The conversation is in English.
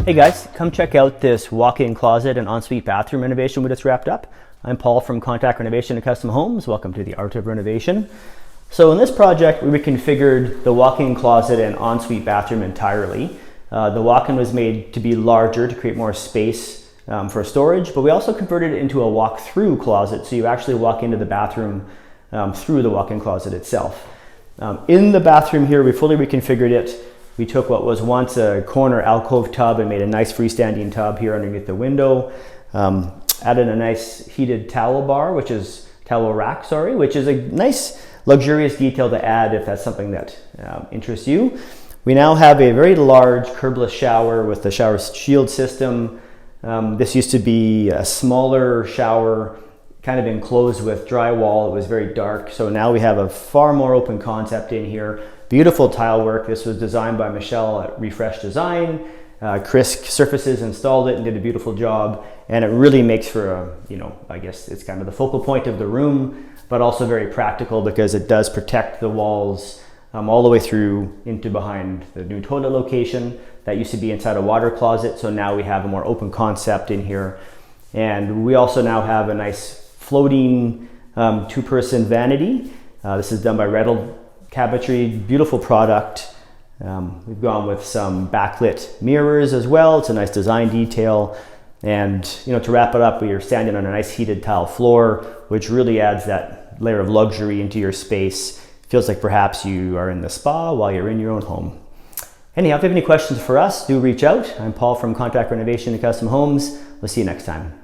Hey guys, come check out this walk-in closet and ensuite bathroom renovation we just wrapped up. I'm Paul from Contact Renovation and Custom Homes. Welcome to the Art of Renovation. So in this project, we reconfigured the walk-in closet and ensuite bathroom entirely. The walk-in was made to be larger to create more space for storage, but we also converted it into a walk-through closet, so you actually walk into the bathroom through the walk-in closet itself. In the bathroom here, we fully reconfigured it. We took what was once a corner alcove tub and made a nice freestanding tub here underneath the window. Added a nice heated towel rack, which is a nice luxurious detail to add if that's something that interests you. We now have a very large curbless shower with the shower shield system. This used to be a smaller shower, kind of enclosed with drywall. It was very dark, so now we have a far more open concept in here. Beautiful tile work. This was designed by Michelle at Refresh Design. Chris Surfaces installed it and did a beautiful job, and it really makes for a, I guess it's kind of the focal point of the room, but also very practical because it does protect the walls all the way through into behind the new toilet location. That used to be inside a water closet, so now we have a more open concept in here. And we also now have a nice floating two-person vanity. This is done by Reddle Cabinetry, beautiful product. We've gone with some backlit mirrors as well. It's a nice design detail. And to wrap it up, you're standing on a nice heated tile floor, which really adds that layer of luxury into your space. Feels like perhaps you are in the spa while you're in your own home. Anyhow, if you have any questions for us, do reach out. I'm Paul from Contact Renovation and Custom Homes. We'll see you next time.